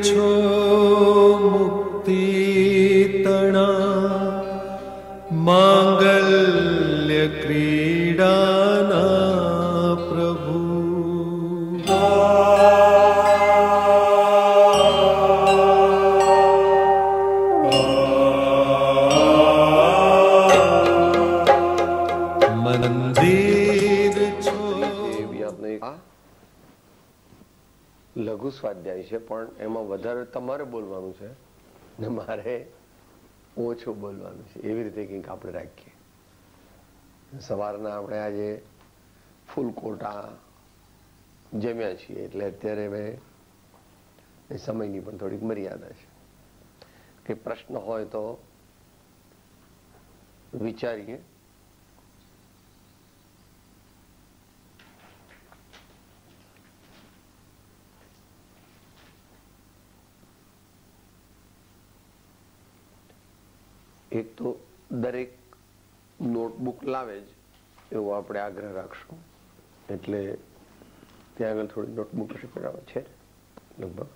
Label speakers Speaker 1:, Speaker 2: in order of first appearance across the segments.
Speaker 1: છો મુક્તિ તણા માંગલ્ય ક્રીડાના પ્રભુ.
Speaker 2: લઘુ સ્વાધ્યાય છે, પણ એમાં વધારે તમારે બોલવાનું છે ને મારે ઓછું બોલવાનું છે. એવી રીતે કંઈક આપણે રાખીએ. સવારના આપણે આજે ફૂલ કોટા જમ્યા છીએ એટલે અત્યારે હવે સમયની પણ થોડીક મર્યાદા છે. કે પ્રશ્ન હોય તો વિચારીએ. એક તો દરેક નોટબુક લાવે જ એવો આપણે આગ્રહ રાખશું. એટલે ત્યાં આગળ થોડી નોટબુક કરાવે છે લગભગ.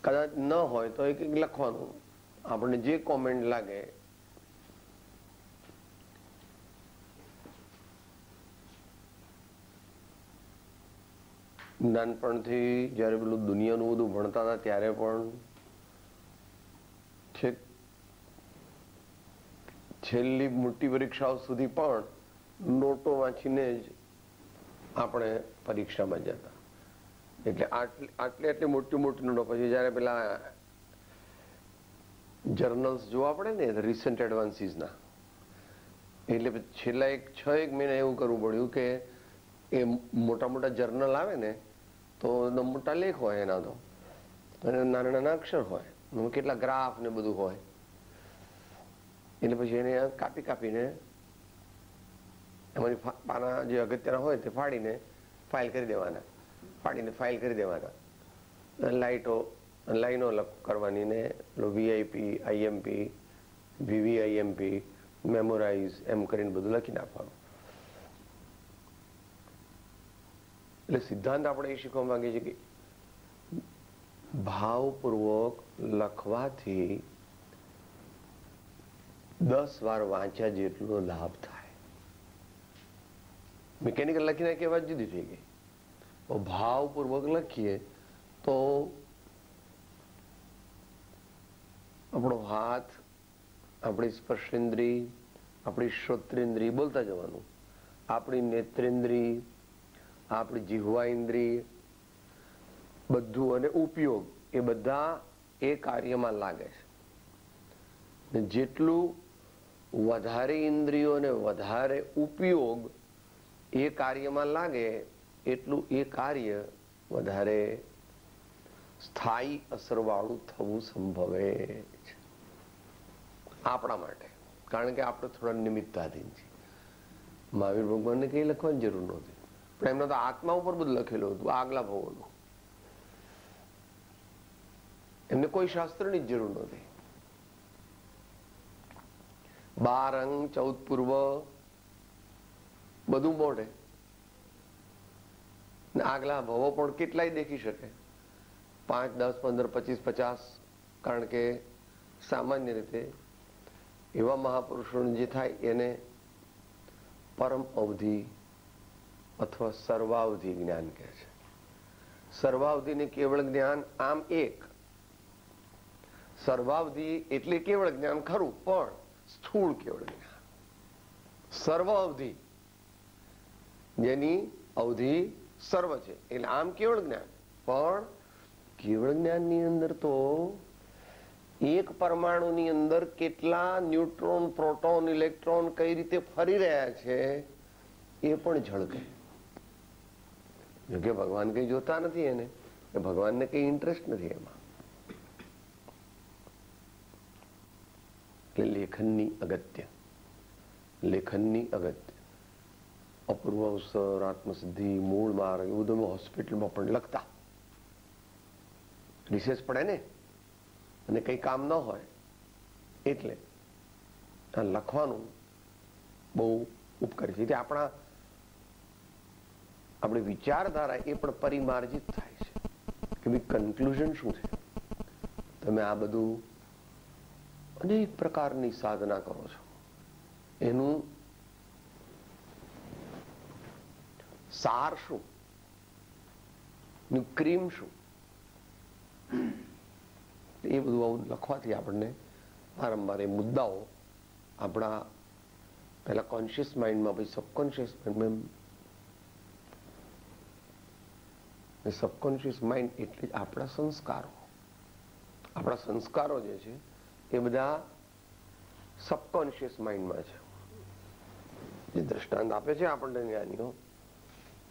Speaker 2: કદાચ ન હોય તો એક એક લખવાનું. આપણને જે કોમેન્ટ લાગે નાનપણથી જયારે પેલું દુનિયાનું બધું ભણતા હતા ત્યારે પણ છેક છેલ્લી મોટી પરીક્ષાઓ સુધી પણ નોટો વાંચીને જ આપણે પરીક્ષામાં જતા. એટલે આટલી મોટી મોટી નોટો પછી જયારે પેલા જર્નલ્સ જોવા પડે ને રિસન્ટ એડવાન્સીસના, એટલે છેલ્લા 6 મહિના એવું કરવું પડ્યું કે એ મોટા મોટા જર્નલ આવે ને તો મોટા લેખ હોય એના તો, અને નાના નાના અક્ષર હોય, કેટલા ગ્રાફ ને બધું હોય. એટલે પછી એને કાપી કાપીને એમાંથી પાના જે અગત્યના હોય તે ફાડીને ફાઇલ કરી દેવાના, ફાઇલ કરી દેવાના. લાઈનો કરવાની ને VIP, IMP, VVIMP, મેમોરાઇઝ એમ કરીને બધું લખી નાખવાનું. એટલે સિદ્ધાંત આપણે એ શીખવા માંગીએ છીએ કે ભાવપૂર્વક લખવાથી 10 વાર વાંચ્યા જેટલો લાભ થાય. મિકેનિકલ લખી નાખીએ વાત જુદી થઈ ગઈ. ભાવપૂર્વક લખીએ તો આપણો હાથ, આપણી સ્પર્શેન્દ્રિય, આપણી શ્રોત્રેન્દ્રિય બોલતા જવાનું, આપણી નેત્રેન્દ્રિય, આપણી જીહવા ઇન્દ્રિય બધું અને ઉપયોગ એ બધા એ કાર્યમાં લાગે છે. જેટલું વધારે ઇન્દ્રિયો અને વધારે ઉપયોગ એ કાર્યમાં લાગે એટલું એ કાર્ય વધારે સ્થાયી અસરવાળું થવું સંભવે છે આપણા માટે. કારણ કે આપણે થોડા નિમિત્તાધીન છીએ. મહાવીર ભગવાનને કઈ લખવાની જરૂર નહોતી, પણ એમના તો આત્મા ઉપર બધું લખેલું હતું, આગલા ભાવોનું. એમને કોઈ શાસ્ત્રની જ જરૂર નહોતી. 12 અંગ 14 પૂર્વ બધું મોઢે, આગલા ભાવો પણ કેટલાય દેખી શકે, 5, 10, 15, 25, 50. કારણ કે સામાન્ય રીતે એવા મહાપુરુષોને જે થાય એને પરમ અવધિ અથવા સર્વાવધિ જ્ઞાન કહે છે. સર્વાવધિ ને કેવળ જ્ઞાન આમ એક. સર્વાવધિ એટલે કેવળ જ્ઞાન ખરું, પણ સ્થૂળ કેવળ જ્ઞાન. સર્વ અવધિ જેની અવધિ સર્વ છે એટલે આમ કેવળ જ્ઞાન. પણ કેવળ જ્ઞાનની અંદર તો એક પરમાણુની અંદર કેટલા ન્યુટ્રોન, પ્રોટોન, ઇલેક્ટ્રોન કઈ રીતે ફરી રહ્યા છે એ પણ ઝળકે. જોકે ભગવાન કઈ જોતા નથી, એને ભગવાનને કઈ ઇન્ટરેસ્ટ નથી એમાં. એટલે લેખનની અગત્ય અપૂર્વ અવસર, આત્મસિદ્ધિ, મૂળ માર્ગ એવું બધું હોસ્પિટલમાં પણ લખતા. રિસર્ચ પડે ને અને કઈ કામ ન હોય એટલે આ લખવાનું બહુ ઉપકારી છે. આપણી વિચારધારા એ પણ પરિમાર્જિત થાય છે. કે ભાઈ કન્ક્લુઝન શું છે? તમે આ બધું અનેક પ્રકારની સાધના કરો છો, એનું સાર શું, ક્રીમ શું? એ બધું આવું લખવાથી આપણને વારંવાર એ મુદ્દાઓ આપણા પહેલા કોન્શિયસ માઇન્ડમાં, પછી સબકોન્શિયસ માઇન્ડમાં, સબકોન્શિયસ માઇન્ડ એટલે જ આપણા સંસ્કારો. આપણા સંસ્કારો જે છે એ બધા સબકોન્શિયસ માઇન્ડમાં છે. જે દ્રષ્ટાંત આપે છે આપણને જ્ઞાનીઓ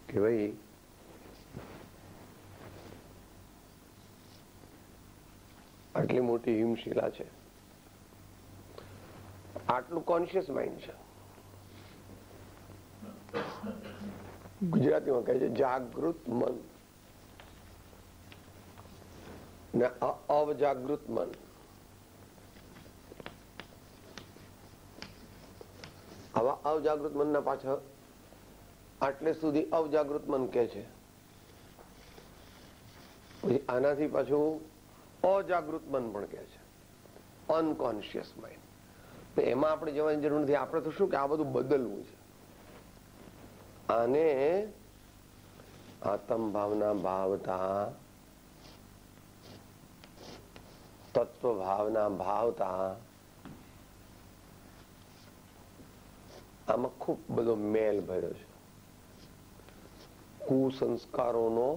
Speaker 2: કે ભાઈ આટલી મોટી હિમશિલા છે, આટલું કોન્શિયસ માઇન્ડ છે. ગુજરાતીમાં કહે છે જાગૃત મન ને અવજાગૃત મન. આવા અવજાગૃત મનના પાછળ આટલે સુધી અવજાગૃત મન કે છે, પછી આનાથી પાછું અજાગૃત મન પણ કે છે, અનકોન્શિયસ માઇન્ડ. તો એમાં આપણે જવાની જરૂર નથી. આપણે તો શું કે આ બધું બદલવું છે. આને આત્મ ભાવના ભાવતા, તત્વ ભાવના ભાવતા, આમાં ખૂબ બધો મેલ ભર્યો છે. કુસંસ્કારોનો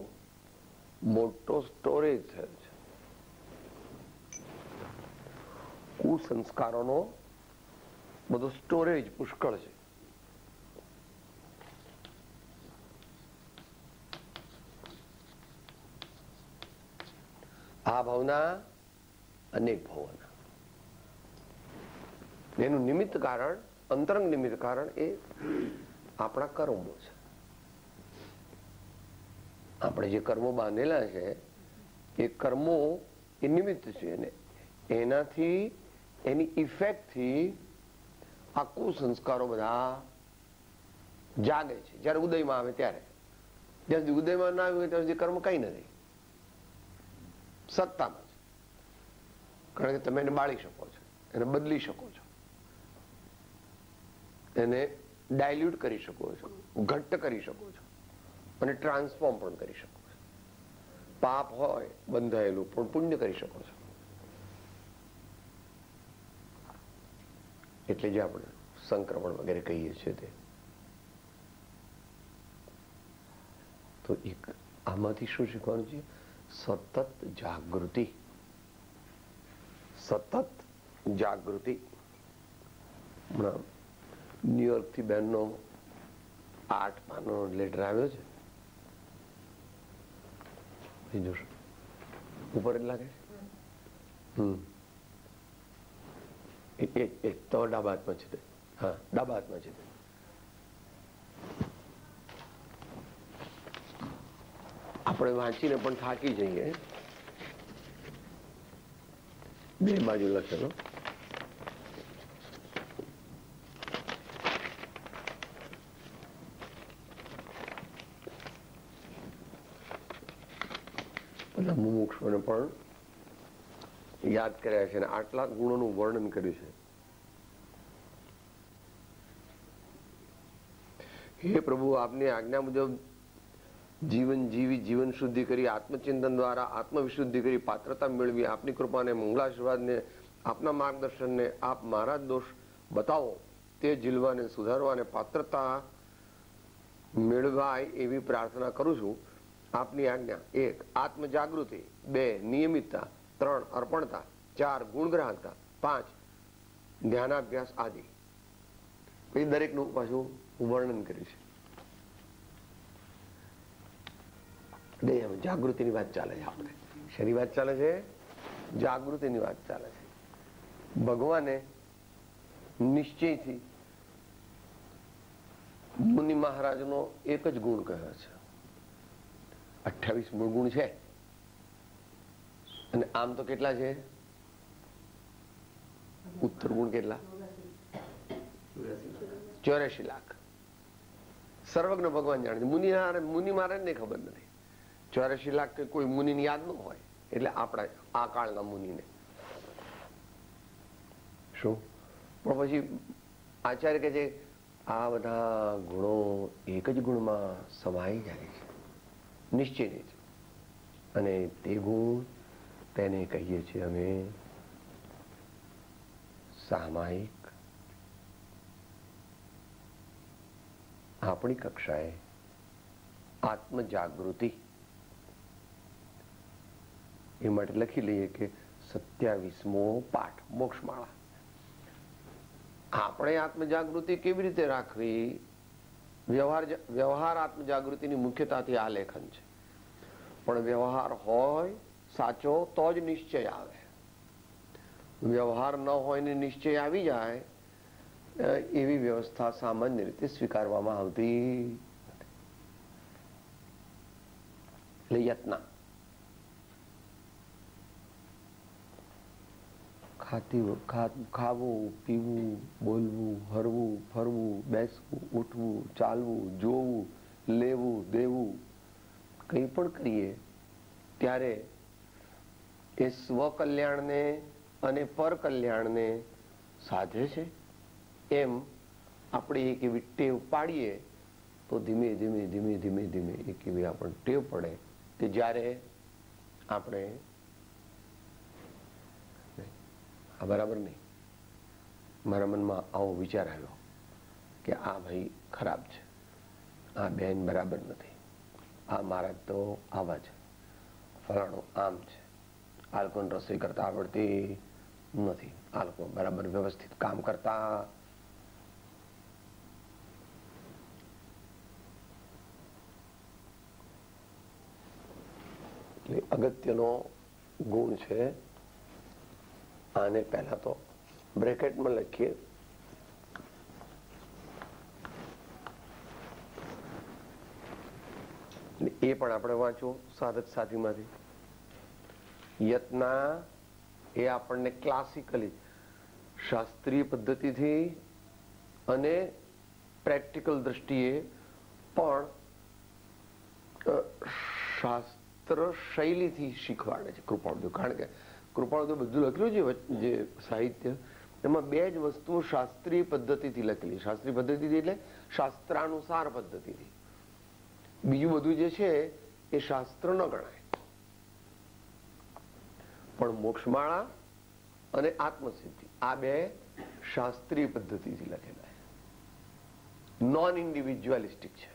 Speaker 2: મોટો સ્ટોરેજ થયો છે. કુસંસ્કારોનો બધો સ્ટોરેજ પુષ્કળ છે. આ ભાવના અનેક ભાવના, એનું નિમિત્ત કારણ, અંતરંગ નિમિત્ત કારણ એ આપણા કર્મો છે. આપણે જે કર્મો બાંધેલા છે એ કર્મો એ નિમિત્ત છે, અને એનાથી, એની ઇફેક્ટથી આ કુસંસ્કારો બધા જાગે છે. જયારે ઉદયમાં આવે ત્યારે. જ્યાં સુધી ઉદયમાં ના આવ્યું ત્યાં સુધી કર્મ કઈ નથી, સત્તામાં છે. કારણ કે તમે એને બાળી શકો છો, એને બદલી શકો છો, એને ડાયલ્યુટ કરી શકો છો, ઘટ્ટ કરી શકો છો, અને ટ્રાન્સફોર્મ પણ કરી શકો છો. પાપ હોય બંધાયેલું પણ પુણ્ય કરી શકો છો. એટલે જે આપણે સંક્રમણ વગેરે કહીએ છીએ તે. તો એક આમાંથી શું શીખવાનું છે? સતત જાગૃતિ. સતત જાગૃતિ. હમણાં ન્યુયોર્ક થી બહેનનો 8 પાનનો લેટર આવ્યો છે. જોશો ઉપર જ લાગે છે. તો ડાબા હાથમાં છે. હા, ડાબા હાથમાં છે. આપણે વાંચીને પણ થાકી જઈએ. 2 બાજુ લખેલો. બધા મુમુક્ષુઓને પણ યાદ કર્યા છે અને આટલા ગુણોનું વર્ણન કર્યું છે. હે પ્રભુ, આપની આજ્ઞા મુજબ જીવન જીવી, જીવન શુદ્ધિ કરી, આત્મચિંતન દ્વારા આત્મવિશુદ્ધિ કરી, પાત્રતા મેળવી, આપની કૃપાને, મંગળાશીર્વાદને, આપના માર્ગદર્શનને, આપ મારા દોષ બતાવો તે જીલવાને, સુધારવાને, પાત્રતા મેળવાય એવી પ્રાર્થના કરું છું. આપની આજ્ઞા 1 આત્મજાગૃતિ, 2 નિયમિતતા, 3 અર્પણતા, 4 ગુણગ્રાહકતા, 5 ધ્યાનાભ્યાસ આદિ. પછી દરેકનું પાછું વર્ણન કર્યું છે. જાગૃતિની વાત ચાલે છે. આપણે શેની વાત ચાલે છે? જાગૃતિની વાત ચાલે છે. ભગવાને નિશ્ચયથી મુનિ મહારાજનો એક જ ગુણ કહ્યો છે. 28 મૂળ ગુણ છે અને આમ તો કેટલા છે? ઉત્તર ગુણ કેટલા? 84 લાખ. સર્વજ્ઞ ભગવાન જાણે છે. મુનિ મહારાજને ખબર નથી. 84 લાખ કે કોઈ મુનિને યાદ ન હોય, એટલે આપણા આ કાળના મુનિને શું. પણ પછી આચાર્ય કહે છે આ બધા ગુણો એક જ ગુણમાં સમાઈ જાય છે નિશ્ચય રીતે, અને તે ગુણ તેને કહીએ છીએ અમે સામાયિક. આપણી કક્ષાએ આત્મજાગૃતિ એ માટે લખી લઈએ કે 27મો પાઠ મોક્ષમાળા. આપણે આત્મજાગૃતિ કેવી રીતે રાખવી? વ્યવહાર આત્મજાગૃતિની મુખ્યતાથી આ લેખન છે. પણ વ્યવહાર હોય સાચો તો જ નિશ્ચય આવે. વ્યવહાર ન હોય ને નિશ્ચય આવી જાય એવી વ્યવસ્થા સામાન્ય રીતે સ્વીકારવામાં આવતી નથી. યત્ન ખાવું, પીવું, બોલવું, હરવું, ફરવું, બેસવું, ઉઠવું, ચાલવું, જોવું, લેવું, દેવું, કંઈ પણ કરીએ ત્યારે એ સ્વકલ્યાણને અને પરકલ્યાણને સાધે છે. એમ આપણે એક એવી ટેવ પાડીએ તો ધીમે ધીમે ધીમે ધીમે ધીમે એક એવી આપણને ટેવ પડે કે જ્યારે આપણે આ બરાબર નહીં, મારા મનમાં આવો વિચાર આવ્યો કે આ ભાઈ ખરાબ છે, આ બેન બરાબર નથી, આ મારા તો આવા છે, ફલાણું આમ છે, આ લોકોને રસોઈ કરતા આવડતી નથી, આ લોકો બરાબર વ્યવસ્થિત કામ કરતા. અગત્યનો ગુણ છે. આને પહેલા તો બ્રેકેટમાં લખીએ. એ પણ આપણે વાંચવું સાધક સાધીમાંથી. યત્ના એ આપણને ક્લાસિકલી શાસ્ત્રીય પદ્ધતિથી અને પ્રેક્ટિકલ દ્રષ્ટિએ પણ શાસ્ત્ર શૈલીથી શીખવાડે છે કૃપાળુદેવ. કારણ કે કૃપાળુદેવ બધું લખેલું છે જે સાહિત્ય, એમાં બે જ વસ્તુઓ શાસ્ત્રીય પદ્ધતિથી લખેલી. શાસ્ત્રીય પદ્ધતિથી એટલે શાસ્ત્રાનુસાર પદ્ધતિથી. બીજું બધું જે છે એ શાસ્ત્ર ન ગણાય. પણ મોક્ષમાળા અને આત્મસિદ્ધિ આ બે શાસ્ત્રીય પદ્ધતિથી લખેલા છે, નોન ઇન્ડિવિજ્યુઅલિસ્ટિક છે.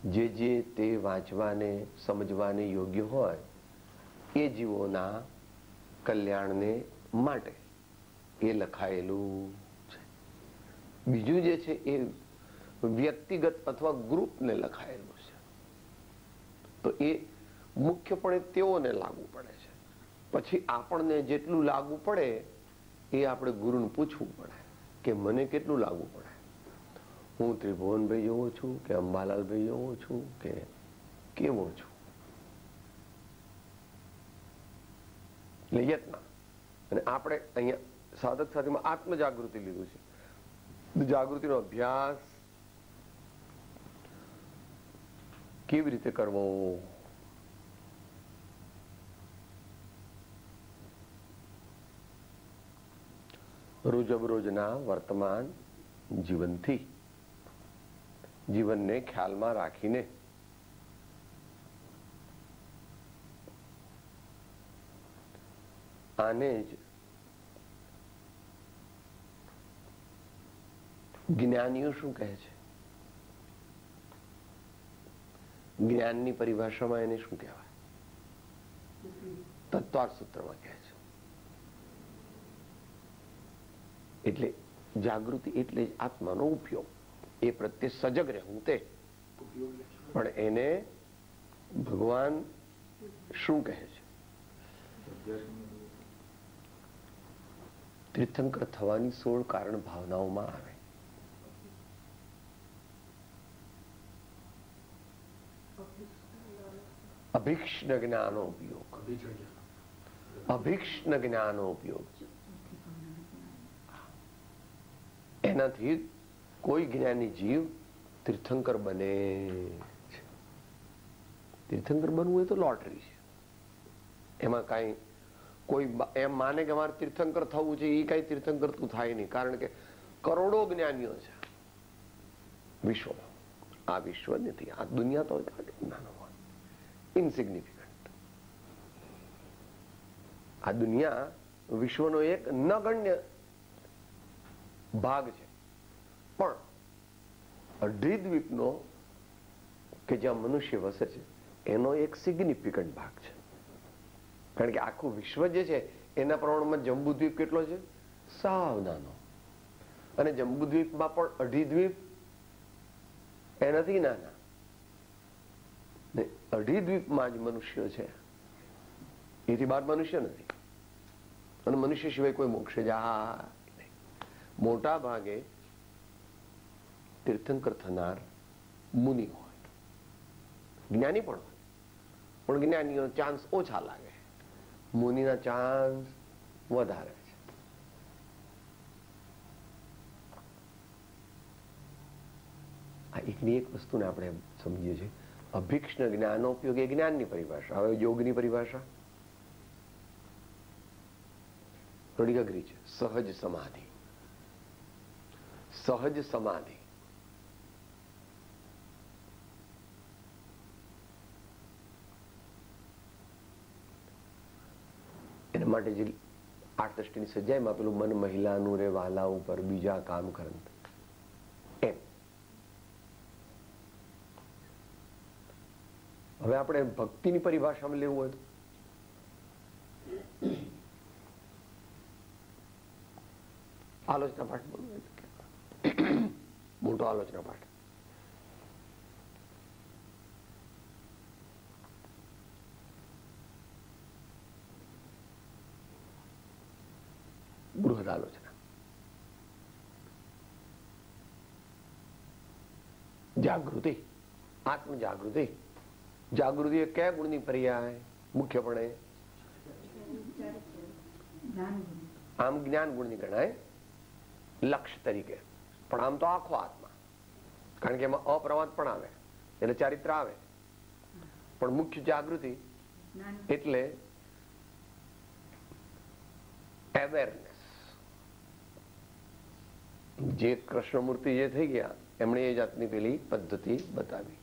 Speaker 2: જે તે વાંચવાને સમજવાને યોગ્ય હોય એ જીવોના કલ્યાણને માટે એ લખાયેલું છે. બીજું જે છે એ વ્યક્તિગત અથવા ગ્રુપને લખાયેલું છે. તો એ મુખ્યપણે તેઓને લાગુ પડે છે. પછી આપણને જેટલું લાગુ પડે એ આપણે ગુરુને પૂછવું પડે કે મને કેટલું લાગુ પડે. હું ત્રિભુવનભાઈ જેવો છું કે અંબાલાલભાઈ જેવો છું કે કેવો છું. એટલે યત્ન. અને આપણે અહીંયા સાધક સાથીમાં આત્મજાગૃતિ લીધું છે. જાગૃતિનો અભ્યાસ કેવી રીતે કરવો? રોજબરોજના વર્તમાન જીવનથી, જીવનને ખ્યાલમાં રાખીને આને જ જ્ઞાનીઓ શું કહે છે? જ્ઞાનની પરિભાષામાં એને શું કહેવાય? તત્વાર્થ સૂત્રમાં કહે છે. એટલે જાગૃતિ એટલે જ આત્માનો ઉપયોગ. એ પ્રત્યે સજગ રહેવું તે. પણ એને ભગવાન શું કહે છે? તીર્થંકર થવાની 16 કારણ ભાવનાઓમાં આવે. અભિક્ષ્ણ જ્ઞાનો ઉપયોગ. અભિક્ષ્ણ જ્ઞાનો ઉપયોગ. એનાથી કોઈ જ્ઞાની જીવ તીર્થંકર બને છે. તીર્થંકર બનવું એ તો લોટરી છે. એમાં કાંઈ કોઈ એમ માને કે મારે તીર્થંકર થવું છે, એ કાંઈ તીર્થંકર તું થાય નહીં. કારણ કે કરોડો જ્ઞાનીઓ છે વિશ્વમાં. આ વિશ્વ નથી, આ દુનિયા તો નાનો હોય, ઇનસિગ્નિફિકન્ટ. આ દુનિયા વિશ્વનો એક નગણ્ય ભાગ છે. પણ અઢી દ્વીપનો કે જ્યાં મનુષ્ય વસે છે એનો એક સિગ્નિફિકન્ટ ભાગ છે. કારણ કે આખું વિશ્વ જે છે એના પ્રમાણમાં જંબુદ્વીપ કેટલો છે? સાવ નાનો. અને જંબુદ્વીપમાં પણ અઢી દ્વીપ એનાથી નાના. ને અઢી દ્વીપમાં જ મનુષ્ય છે, એથી બહાર મનુષ્ય નથી. અને મનુષ્ય સિવાય કોઈ મોક્ષે જાય નહીં. મોટા ભાગે તીર્થંકર થનાર મુનિ હોય, જ્ઞાની પણ હોય, પણ જ્ઞાનીનો ચાન્સ ઓછા લાગે, મુનિના ચાન્સ વધારે છે. આ એકની એક વસ્તુને આપણે સમજીએ છીએ. અભિક્ષણ જ્ઞાનોપયોગ એ જ્ઞાનની પરિભાષા. હવે યોગની પરિભાષા થોડીક અઘરી છે. સહજ સમાધિ. સહજ સમાધિ એના માટે જે 8 દ્રષ્ટિની સજાયમાં પેલું મન મહિલાનું રે વાલા ઉપર બીજા કામ કરંત, એમ. હવે આપણે ભક્તિની પરિભાષામાં લેવું હોય તો આલોચના પાઠ બોલવું, મોટો આલોચના પાઠ. બૃહદ આલોચના. જાગૃતિ, આત્મ જાગૃતિ. જાગૃતિ એ કયા ગુણની પર્યાય? મુખ્યપણે આમ જ્ઞાન ગુણની ગણાય લક્ષ્ય તરીકે, પણ આમ તો આખો આત્મા. કારણ કે એમાં અપ્રમાદ પણ આવે, એટલે ચારિત્ર આવે. પણ મુખ્ય જાગૃતિ એટલે અવેરનેસ. જે કૃષ્ણમૂર્તિ જે થઈ ગયા એમણે એ જાતની પેલી પદ્ધતિ બતાવી.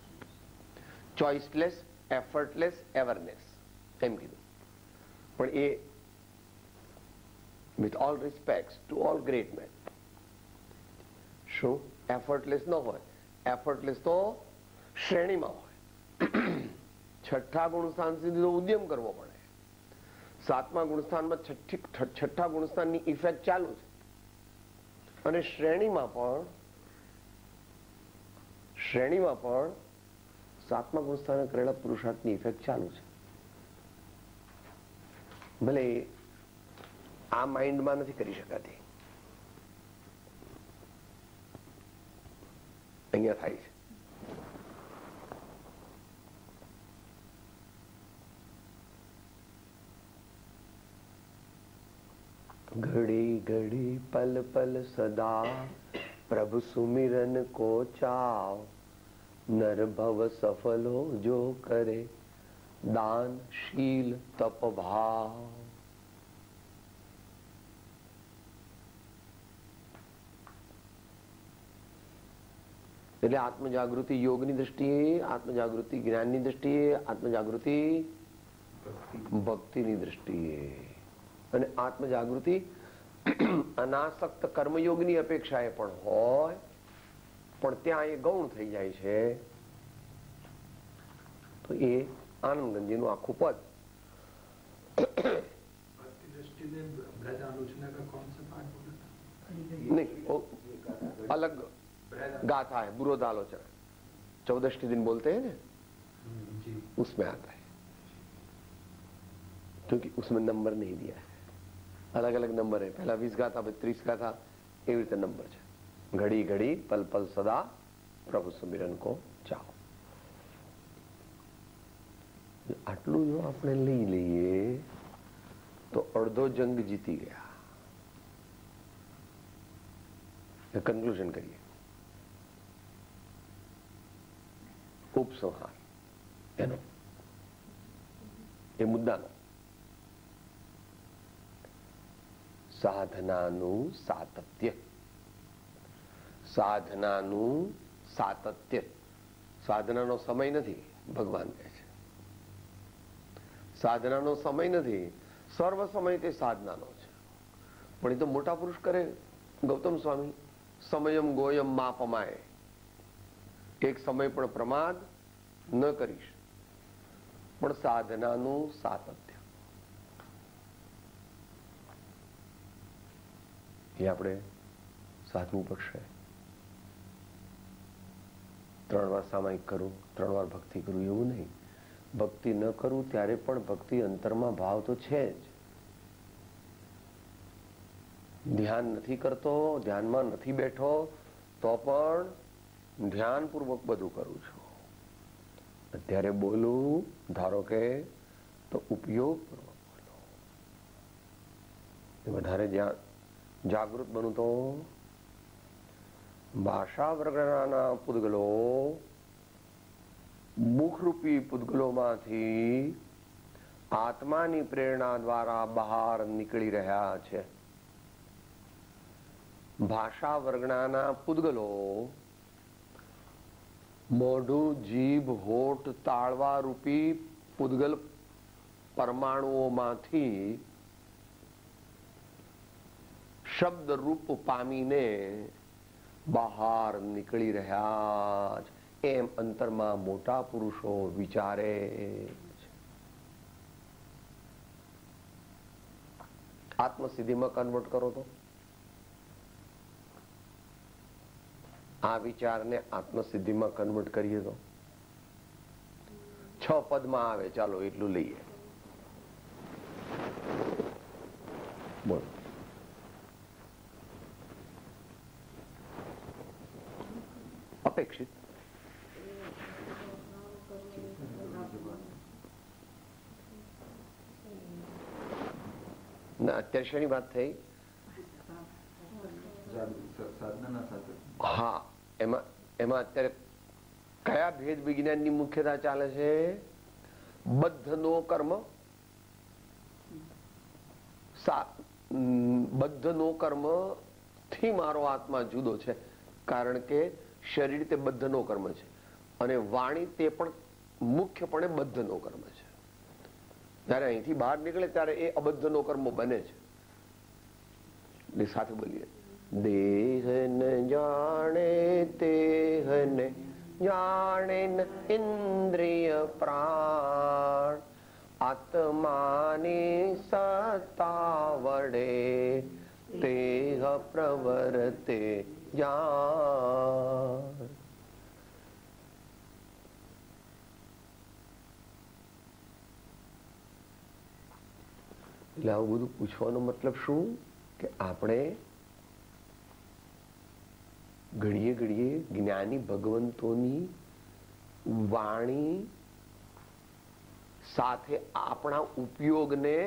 Speaker 2: ચોઇસલેસ, એફર્ટલેસ અવેરનેસ એમ કીધું. પણ એ with all respect to all great men, શું એફર્ટલેસ ન હોય? એફર્ટલેસ તો શ્રેણીમાં હોય. 6ઠ્ઠા ગુણસ્થાન સુધી તો ઉદ્યમ કરવો પડે. 7મા ગુણસ્થાનમાં 6ઠ્ઠા ગુણસ્થાનની ઇફેક્ટ ચાલુ છે. અને શ્રેણીમાં પણ 7મા ગુણસ્થાને કરેલા પુરુષાર્થની ઇફેક્ટ ચાલુ છે. ભલે આ માઇન્ડમાં નથી કરી શકાતી, અહીંયા થાય છે. ઘડી ઘડી પલ પલ સદા પ્રભુ સુમિરન કો ચાવ, નર ભવ સફલો જો કરે દાન શીલ તપ ભાવ. એટલે આત્મજાગૃતિ યોગની દ્રષ્ટિએ, આત્મજાગૃતિ જ્ઞાનની દ્રષ્ટિએ, આત્મજાગૃતિ ભક્તિની દ્રષ્ટિએ. અને આત્મજાગૃતિ અનાસક્ત કર્મયોગની અપેક્ષાએ પણ હોય, પણ ત્યાં એ ગૌણ થઈ જાય છે. તો એ આનંદગંજીનું આખું પદ. नहीं अलग गाथा है, बुरोध आलोचना 14 दिन बोलते हैं ना, उसमें आता है. क्योंकि उसमें नंबर नहीं दिया है, अलग अलग नंबर है. पहला 20 गाथा, 30 गाथा, એવી રીતે નંબર છે. ઘડી ઘડી પલ પલ સદા પ્રભુ સુમિરન કો ચાહો. આટલું જો આપણે લઈ લઈએ તો અડધો જંગ જીતી ગયા. કન્ક્લુઝન કરીએ. ઉપસંહાર એનો, એ મુદ્દાનો. સાધનાનું સાતત્ય, સાધનાનું સાતત્ય. સાધનાનો સમય નથી, ભગવાન કહે છે. સાધનાનો સમય નથી, સર્વ સમય તે સાધનાનો છે. પણ એ તો મોટા પુરુષ કરે. ગૌતમ સ્વામી, સમયમ ગોયમ માપમાય, એક સમય પણ પ્રમાદ ન કરીશ. પણ સાધનાનું સાતત્ય એ આપણે સાધવું પડશે. 3 વાર સામાયિક કરું, 3 વાર ભક્તિ કરું એવું નહીં. ભક્તિ ન કરું ત્યારે પણ ભક્તિ અંતરમાં ભાવ તો છે જ. ધ્યાન નથી કરતો, ધ્યાનમાં નથી બેઠો તો પણ ધ્યાનપૂર્વક બધું કરું છું. અત્યારે બોલું ધારો કે તો ઉપયોગપૂર્વક બોલો. વધારે જાગૃત બનું તો ભાષા વર્ગના પૂદગલો મુખરૂપી પૂદગલોમાંથી આત્માની પ્રેરણા દ્વારા બહાર નીકળી રહ્યા છે. ભાષા વર્ગના પૂદગલો મોઢું, જીભ, હોઠ, તાળવા રૂપી પૂદગલ પરમાણુઓમાંથી શબ્દ રૂપ પામીને બહાર નીકળી રહ્યા છે. એમ અંતરમાં મોટા પુરુષો વિચારે છે. આત્મસિદ્ધિમાં કન્વર્ટ કરો તો આ વિચારને આત્મસિદ્ધિમાં કન્વર્ટ કરીએ તો 6 પદમાં આવે. ચાલો એટલું લઈએ. બોલો. અપેક્ષિત ના, અત્યારે શેની વાત થઈ? હા, એમાં અત્યારે કયા ભેદ વિજ્ઞાનની મુખ્યતા ચાલે છે? બદ્ધનો કર્મ, બદ્ધનો કર્મ થી મારો આત્મા જુદો છે. કારણ કે શરીર તે બદ્ધનો કર્મ છે અને વાણી તે પણ મુખ્યપણે બદ્ધનો કર્મ છે. જયારે અહીંથી બહાર નીકળે ત્યારે એ અબદ્ધનો કર્મ બને છે. સાથે બોલીએ. દેહ ન જાણે તેહ ન જાણે ન ઇન્દ્રિય પ્રાણ, આત્માની સત્તા વડે તેહ પ્રવર્તે જાણ. એટલે આવું બધું પૂછવાનો મતલબ શું? કે આપણે ઘડીએ ઘડીએ જ્ઞાની ભગવંતોની વાણી સાથે આપણા ઉપયોગને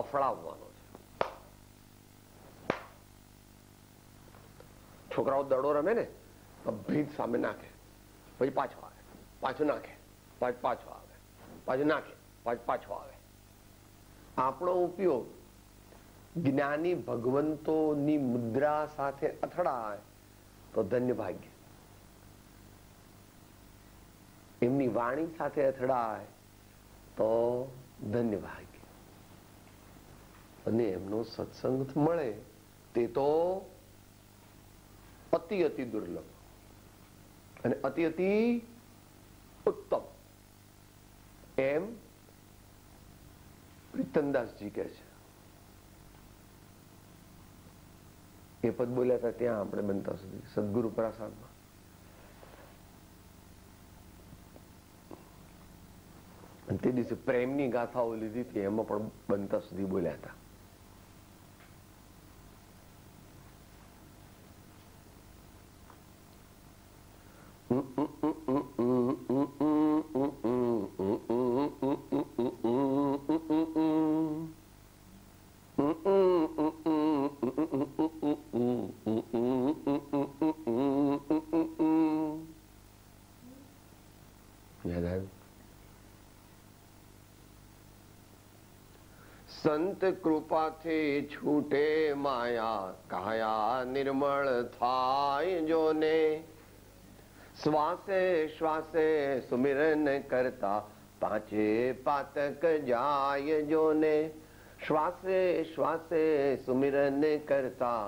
Speaker 2: અફળાવવાનો છે. છોકરાઓ દડો રમે ને, ભીત સામે નાખે, પછી પાછો આવે, પાછું નાખે, પાછો આવે, પાછું નાખે, પાછો આવે. આપણો ઉપયોગ જ્ઞાની ભગવંતોની મુદ્રા સાથે અથડાય તો ધન્ય ભાગ્ય. એમની વાણી સાથે અથડાય તો ધન્ય ભાગ્ય. અને એમનો સત્સંગ મળે તે તો અતિ અતિ દુર્લભ અને અતિ અતિ ઉત્તમ. એમ પ્રીતમદાસજી કહે છે. એ પદ બોલ્યા હતા ત્યાં આપણે બનતા સુધી સદગુરુ પ્રસાદમાં. અને તે દિવસે પ્રેમની ગાથાઓ લીધી હતી, એમાં પણ બનતા સુધી બોલ્યા હતા. સંત કૃપાથી છૂટે માયા, કાયા નિર્મળ થાય જોને. શ્વાસે શ્વાસે સુમિરન કરતા, પાંચે પાતક જાય જોને. શ્વાસે શ્વાસે સુમિરન કરતા,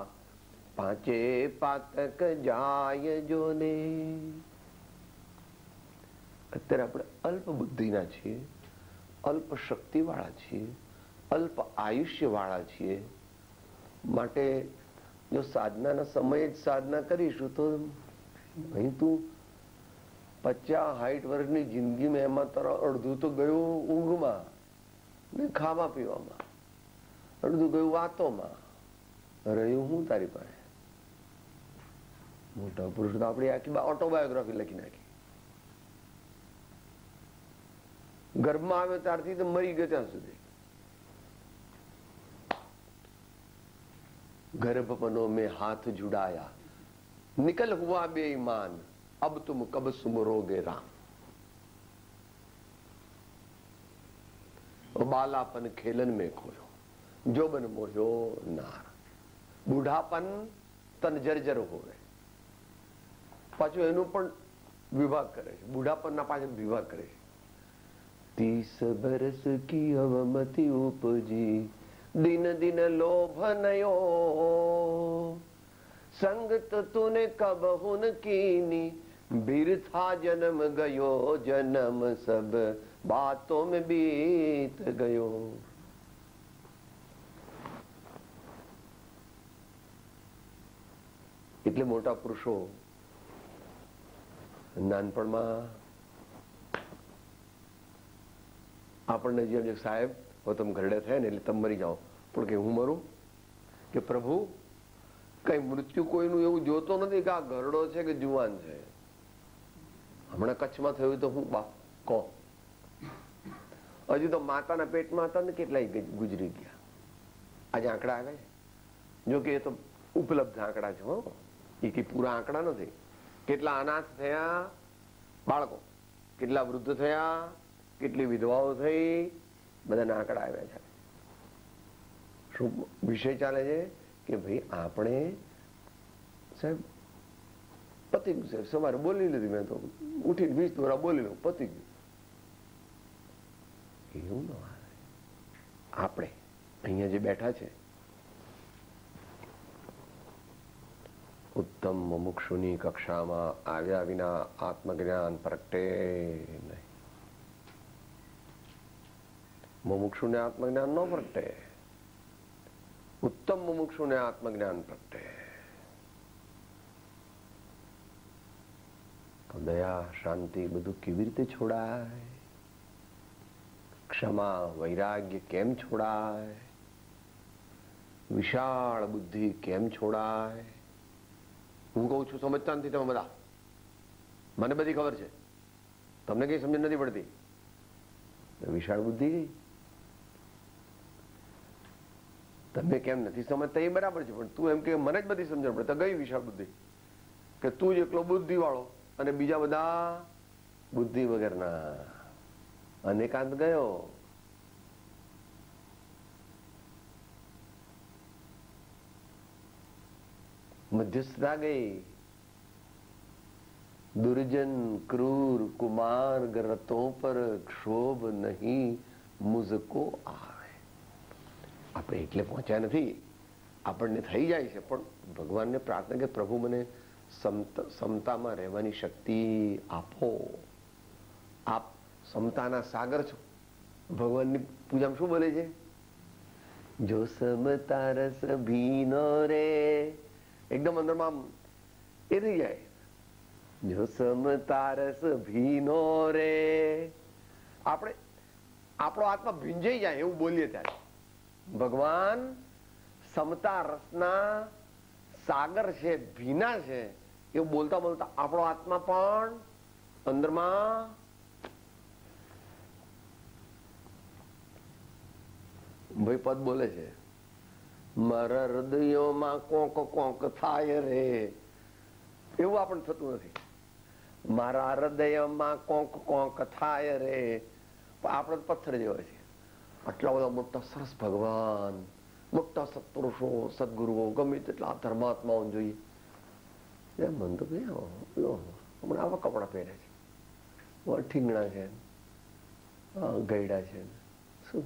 Speaker 2: પાંચે પાતક જાય જોને. અત્યારે આપણે અલ્પ બુદ્ધિના છીએ, અલ્પ શક્તિ વાળા છીએ, અલ્પ આયુષ્ય વાળા છીએ. માટે જો સાધનાના સમયે જ સાધના કરીશું તો અહીં તું 50-60 વર્ષની જિંદગીમાં એમાં તારો અડધું તો ગયું ઊંઘમાં ને ખાવા પીવામાં, અડધું ગયું વાતોમાં, રહ્યું હું તારી પાસે. મોટા પુરુષ તો આપણી આખી ઓટોબાયોગ્રાફી લખી નાખી. ગર્ભમાં આવ્યો ત્યારથી તો મરી ગયો ત્યાં સુધી. गर्भपनों में हाथ जुड़ाया, निकल हुआ बेईमान, अब तुम कब सुमरोगे राम. बालापन खेलन में खोयो, जोबन मोह्यो नार. बूढ़ापन तन जर्जर होवे. पाछो एनु पण विभाग करे छे, बूढ़ापन ना पाछळ विभाग करे छे. 30 बरस की अवमति उपजी, दिन दिन लोभ नयो. संगत तूने कब हुन कीनी, बिरथा जन्म गयो जन्म सब बातों में बीत गयो. એટલે મોટા પુરુષો નાનપણમાં આપણને જેમ સાહેબ તમે ઘરડે થયા ને એટલે તમે મરી જાઓ, પણ કે હું મરું કે પ્રભુ કઈ મૃત્યુ કોઈનું એવું જોતો નથી કે આ ઘરડો છે કે જુવાન છે. હમણાં કચ્છમાં થયું તો હું કહો, હજુ તો માતાના પેટમાં હતા ને કેટલાય ગુજરી ગયા. આજે આંકડા આવે છે, જો કે એ તો ઉપલબ્ધ આંકડા છે, હો, એ કઈ પૂરા આંકડા નથી. કેટલા અનાથ થયા બાળકો, કેટલા વૃદ્ધ થયા, કેટલી વિધવાઓ થઈ, બધાના આંકડા આવ્યા છે. શું વિષય ચાલે છે કે ભાઈ આપણે સાહેબ પતી ગયું સાહેબ, સવારે બોલી લીધી મેં તો ઉઠીને 20 દોરા બોલી લઉં, પતી ગયું. એવું ન આવે. આપણે અહીંયા જે બેઠા છે ઉત્તમ મુમુક્ષુની કક્ષામાં આવ્યા વિના આત્મજ્ઞાન પ્રગટે નહીં. મુમુક્ષુને આત્મજ્ઞાન ન પ્રગટે, ઉત્તમ મુમુક્ષુને આત્મજ્ઞાન પ્રગટે. દયા શાંતિ બધું કેવી રીતે છોડાય? ક્ષમા વૈરાગ્ય કેમ છોડાય? વિશાળ બુદ્ધિ કેમ છોડાય? હું કહું છું સમજતા નથી તમે બધા, મને બધી ખબર છે, તમને કઈ સમજ નથી પડતી. વિશાળ બુદ્ધિ ગઈ. તમે કેમ નથી સમજતા એ બરાબર છે, પણ તું એમ કે મને જ બધી સમજણ પડે તો ગઈ વિશાળ બુદ્ધિ, કે તું જ એકલો બુદ્ધિ વાળો અને બીજા બધા બુદ્ધિ વગરના. અનેકાંત ગયો. મધ્યસ્થતા ગઈ. दुर्जन क्रूर कुमार्ग रतों पर क्षोभ नहीं मुझको आवे. આપણે એટલે પહોંચ્યા નથી, આપણને થઈ જાય છે, પણ ભગવાનને પ્રાર્થના કે પ્રભુ મને સમતામાં રહેવાની શક્તિ આપો. આપ સમતાના સાગર છો. ભગવાનની પૂજામાં શું બોલે છે? જો સમતા રસ ભીનો રે, એકદમ અંદરમાં એ થઈ જાય. જો સમતા રસ ભીનો રે, આપણે આપણો આત્મા ભીંજાઈ જાય એવું બોલીએ ત્યારે ભગવાન સમતા રસના સાગર છે, ભીના છે એવું બોલતા બોલતા આપણો આત્મા પણ અંદરમાં ભાઈ પદ બોલે છે, મારા હૃદયોમાં કોંક કોંક થાય રે. એવું આપણને થતું નથી. મારા હૃદયમાં કોંક કોંક થાય રે, આપણે પથ્થર જેવો છે. આટલા બધા મોટા સરસ ભગવાન, મોટા સત્પુરુષો, સદગુરુઓ, ગમે તેટલા ધર્માત્માઓ જોઈએ. મન તો કઈ હમણાં આવા કપડા પહેરે છે, ઠીંગણા છે, ગયડા છે, શું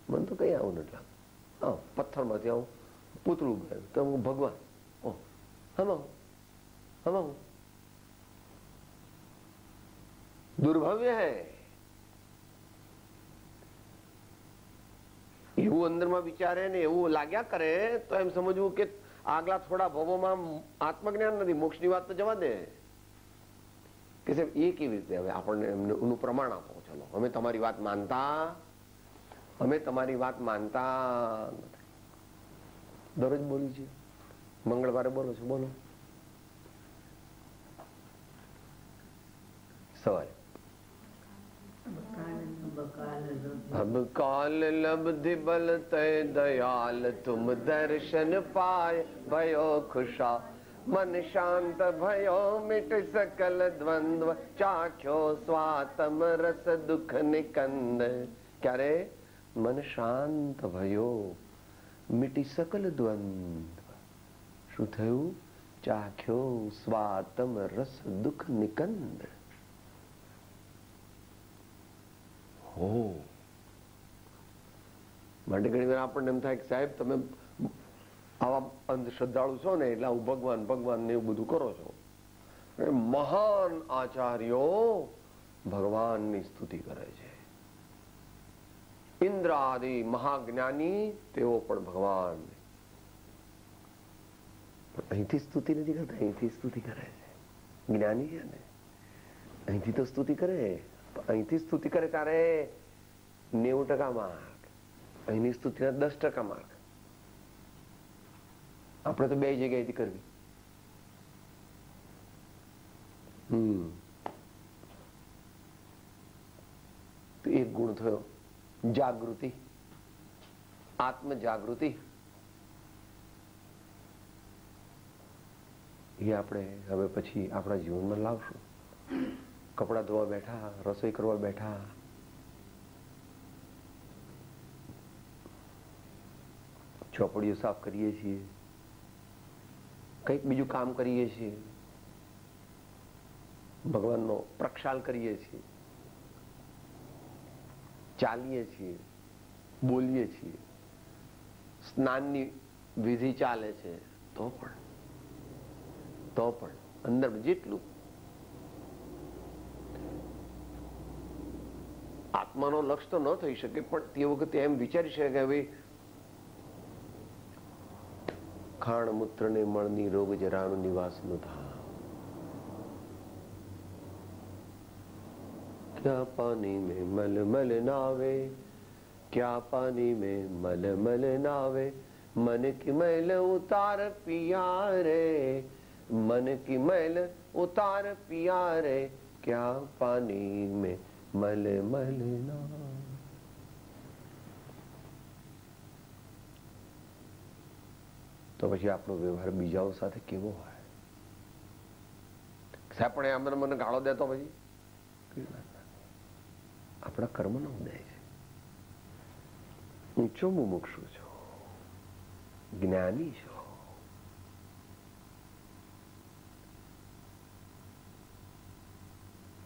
Speaker 2: મન તો કઈ આવું નથી લાગતું. હા, પથ્થરમાંથી આવું પૂતળું બનાવ્યું તો હું ભગવાન, હમ દુર્ભવ્ય હૈ. એવું અંદરમાં વિચારે ને એવું લાગ્યા કરે તો એમ સમજવું કે આગલા થોડા ભવોમાં આત્મજ્ઞાન નથી, મોક્ષની વાત તો જવા દે. કે સાહેબ એ કેવી રીતે? હવે આપણને એનું પ્રમાણ આપો. ચલો, અમે તમારી વાત માનતા નથી. દરરોજ બોલી છે, મંગળવારે બોલો છો, બોલો સવારે. अब काल लब्धि बल तय दयाल तुम दर्शन पाय भयो खुशा मन शांत भयो मिट सकल द्वंद्व चाख्यो स्वातम रस दुख निकंद. क्यारे? मन शांत भयो मिटी सकल द्वंद्व. શું થયું? ચાખ્યો સ્વાતમ રસ દુઃખ નિકંદ. માટે ઘણી વાર આપણને એમ થાય કે સાહેબ તમે આવા અંધશ્રદ્ધાળુ છો ને એટલે આવું ભગવાન ભગવાન ને એવું બધું કરો છો. મહાન આચાર્યો ભગવાનની સ્તુતિ કરે છે. ઇન્દ્ર આદિ મહાજ્ઞાની તેઓ પણ ભગવાન અહીંથી સ્તુતિ નથી કરતા, અહીંથી સ્તુતિ કરે છે. જ્ઞાની છે ને અહીંથી તો સ્તુતિ કરે, અહીંથી સ્તુતિ કરે ત્યારે 90% માર્ક, અહીંની સ્તુતિના 10% માર્ક. આપણે તો બે જગ્યાએથી કરવી. તો એક ગુણ થયો જાગૃતિ, આત્મ જાગૃતિ. એ આપણે હવે પછી આપણા જીવનમાં લાવશું. કપડા ધોવા બેઠા, રસોઈ કરવા બેઠા, ચોપડીઓ સાફ કરીએ છીએ, કંઈક બીજું કામ કરીએ છીએ, ભગવાનનો પ્રક્ષાલ કરીએ છીએ, ચાલીએ છીએ, બોલીએ છીએ, સ્નાનની વિધિ ચાલે છે, તો પણ અંદર જેટલું આત્માનો લક્ષ તો ન થઈ શકે, પણ તે વખતે એમ વિચારી શકે કે હવે ખાણ મૂત્ર ને મળની રોગ જરાનું નિવાસ નું ધામ. ક્યાં પાણી મેં મલમલ નાવે, ક્યાં પાણી મેં મલમલ નાવે, मन की मैल उतार पिया रे, मन की मैल उतार पिया रे, क्या पानी में मल मल ना. તો પછી આપણો વ્યવહાર બીજાઓ સાથે કેવો હોય? સાહેબ પણ આમને મને ગાળો દેતો પછી આપણા કર્મનો ઉદય છે. ઊંચો મુમુક્ષુ છો, જ્ઞાની છો,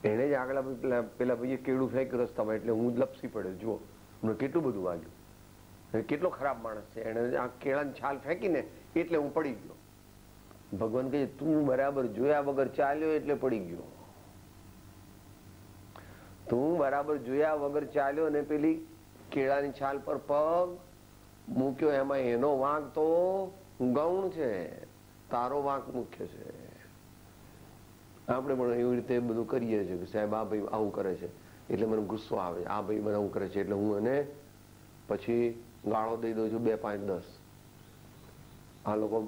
Speaker 2: એને જ આગળ પેલા ભાઈએ કેળું ફેંક્યું રસ્તામાં એટલે હું જ લપસી પડ્યો. જુઓ મને કેટલું બધું વાગ્યું, કેટલો ખરાબ માણસ છે. એને આ કેળાની છાલ ફેંકીને એટલે હું પડી ગયો. ભગવાન કહે તું બરાબર જોયા વગર ચાલ્યો એટલે પડી ગયો. તું બરાબર જોયા વગર ચાલ્યો ને પેલી કેળાની છાલ પર પગ મૂક્યો, એમાં એનો વાંક તો ગૌણ છે, તારો વાંક મુખ્ય છે. આપણે પણ એવી રીતે બધું કરીએ છીએ કે સાહેબ આ ભાઈ આવું કરે છે એટલે મને ગુસ્સો આવે, આ ભાઈ મને આવું કરે છે એટલે હું એને પછી ગાળો દઈ દઉં છું 2, 5, 10. આ લોકો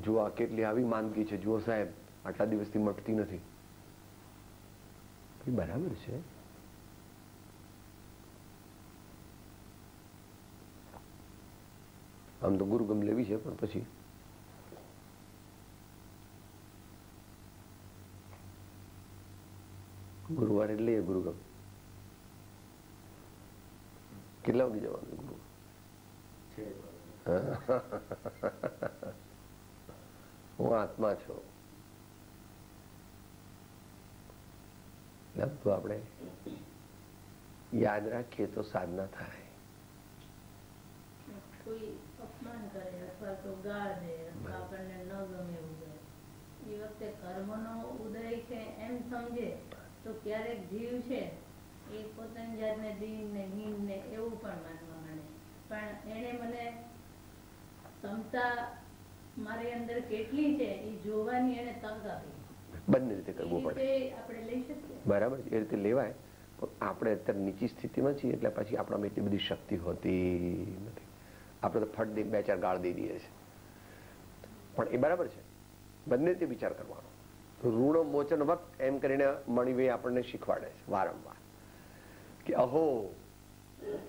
Speaker 2: જુઓ કેટલી આવી માંદગી છે, જુઓ સાહેબ આટલા દિવસથી મટતી નથી. બરાબર છે. આમ તો ગુરુગમ લેવી છે પણ પછી ગુરુવારે લઈએ ગુરુગમ. કેટલા વાગે જવાનું ગુરુ? હું આત્મા છું. બધું આપણે યાદ રાખીએ તો સાધના થાય.
Speaker 3: કોઈ અપમાન કરે અથવા તો ગાળ દે અથવા આપણને ન ગમે એવું કરે, એ વખતે કર્મનો ઉદય છે એમ સમજે તો ક્યારેક જીવ છે એ પોતાની જાતને દીન ને હીન ને એવું પણ માનવા માંડે. પણ એને મને ક્ષમતા મારી અંદર કેટલી છે એ જોવાની એને તક આપી.
Speaker 2: બંને રીતે કરવું પડે.
Speaker 3: આપણે લઈ શકીએ,
Speaker 2: બરાબર, એ રીતે લેવાય. પણ આપણે અત્યારે નીચી સ્થિતિમાં છીએ એટલે પછી આપણામાં એટલી બધી શક્તિ હોતી નથી. આપણે તો ફટ બે ચાર ગાળ દઈ દઈએ છીએ. પણ એ બરાબર છે, બંને રીતે વિચાર કરવાનો. ઋણ મોચન વખત એમ કરીને મણિભાઈ આપણને શીખવાડે છે વારંવાર કે અહો,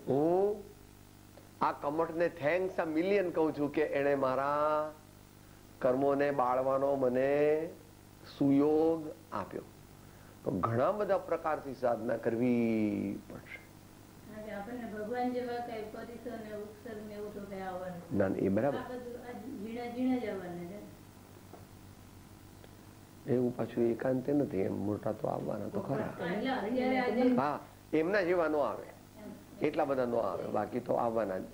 Speaker 2: હું આ કમઠને થેન્ક્સ આ મિલિયન કહું છું કે એને મારા કર્મોને બાળવાનો મને સુયોગ આપ્યો. તો ઘણા બધા પ્રકારથી સાધના કરવી પડશે.
Speaker 3: આપણને ભગવાન જેવા કઈ પરિસર ને ઉત્સર્ગ ને એવું તો કઈ આવવાનું
Speaker 2: ના, એ બરાબર.
Speaker 3: ઝીણા ઝીણા જ આવવાના છે.
Speaker 2: એવું પાછું એકાંતે નથી, એમ મોટા તો આવવાના તો ખરા. હા, એમના જેવા નો આવે, એટલા બધા નો આવે, બાકી તો આવવાના જ.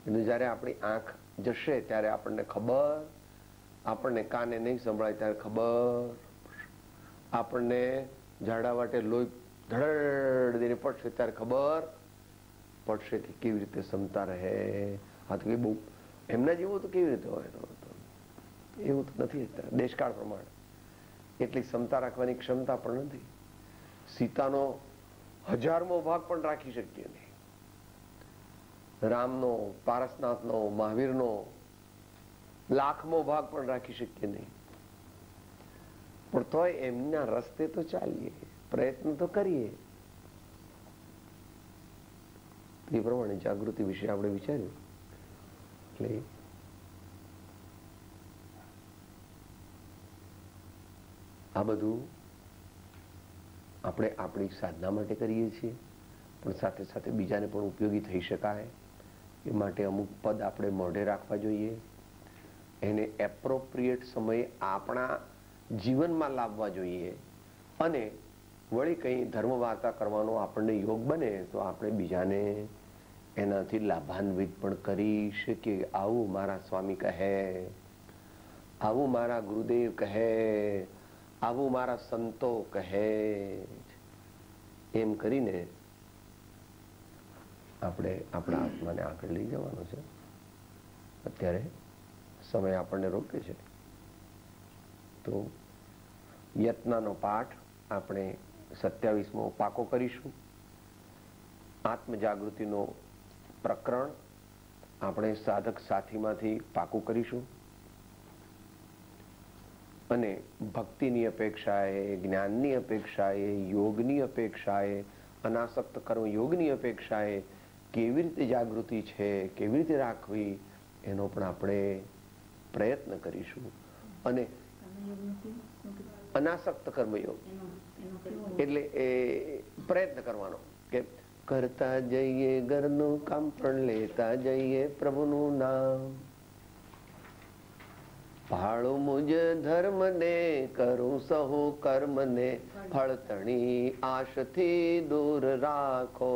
Speaker 2: એટલે જયારે આપણી આંખ જશે ત્યારે આપણને ખબર, આપણને કાને નહીં સંભળાય ત્યારે ખબર, આપણને ઝાડા વાટે લોહી ધડ દઈને પડશે ત્યારે ખબર પડશે કે કેવી રીતે ક્ષમતા રહે. હા તો બહુ એમના જેવું તો કેવી રીતે હોય? એવું તો નથી અત્યારે દેશકાળ પ્રમાણે એટલી ક્ષમતા રાખવાની ક્ષમતા પણ નથી. સીતાનો 1000મો ભાગ પણ રાખી શકીએ નહીં. રામનો, પારસનાથનો, મહાવીરનો 1,00,000મો ભાગ પણ રાખી શકીએ નહીં. પણ તોય એમના રસ્તે તો ચાલીએ, પ્રયત્ન તો કરીએ. એ પ્રમાણે જાગૃતિ વિશે આપણે વિચાર્યું. એટલે આ બધું આપણે આપણી સાધના માટે કરીએ છીએ, પણ સાથે સાથે બીજાને પણ ઉપયોગી થઈ શકાય એ માટે અમુક પદ આપણે મોઢે રાખવા જોઈએ. એને એપ્રોપ્રિએટ સમયે આપણા જીવનમાં લાવવા જોઈએ. અને વળી કંઈ ધર્મ વાર્તા કરવાનો આપણને યોગ બને તો આપણે બીજાને એનાથી લાભાન્વિત પણ કરી શકીએ. આવું મારા સ્વામી કહે, આવું મારા ગુરુદેવ કહે, આવું મારા સંતો કહે, એમ કરીને આપણે આપણા આત્માને આગળ લઈ જવાનો છે. અત્યારે સમય આપણને રોકે છે તો યત્નનો પાઠ આપણે 27મો પાકો કરીશું. આત્મજાગૃતિનો પ્રકરણ આપણે સાધક સાથીમાંથી પાકું કરીશું. અને ભક્તિની અપેક્ષાએ, જ્ઞાનની અપેક્ષાએ, યોગની અપેક્ષાએ, અનાસક્ત કર્મ યોગની અપેક્ષાએ કેવી રીતે જાગૃતિ છે, કેવી રીતે રાખવી એનો પણ આપણે પ્રયત્ન કરીશું. અને અનાસક્ત કર્મયોગ એટલે એ પ્રયત્ન કરવાનો કે કરતા જઈએ ઘરનું કામ પણ લેતા જઈએ પ્રભુનું નામ. ભાળું મુજ ધર્મને કરું સહુ કર્મને ફળતણી આશથી દૂર રાખો.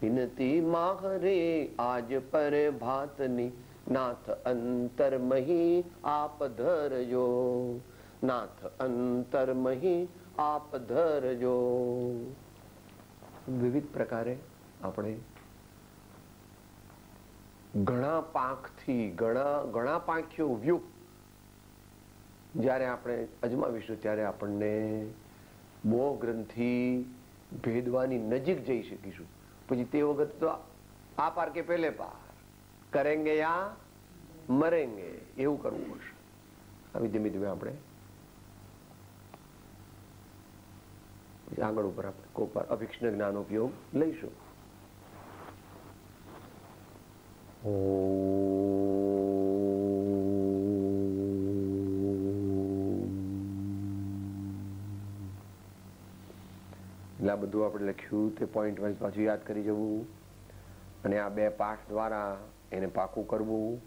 Speaker 2: વિનતી માહરે આજ પર ભાતની નાથ અંતરમહી આપ ધરજો. નાથ અંતરમહી આપ ધરજો. વિવિધ પ્રકારે આપણે ઘણા પાંખથી, ઘણા પાંખ્યો વ્યૂહ જ્યારે આપણે અજમાવીશું ત્યારે આપણને મોહ ગ્રંથિ ભેદવાની નજીક જઈ શકીશું. પછી તે વખત તો આ પાર કે પહેલે પાર કરેંગે યા મરેંગે એવું કરવું પડશે. આવી ધીમે ધીમે આપણે આગળ ઉપર આપણે કોઈક વાર અભિક્ષણ જ્ઞાન ઉપયોગ લઈશું. એટલે આ બધું આપણે લખ્યું તે પોઈન્ટ વાઇઝ પાછું યાદ કરી જવું. અને આ બે પાઠ દ્વારા એને પાકું કરવું.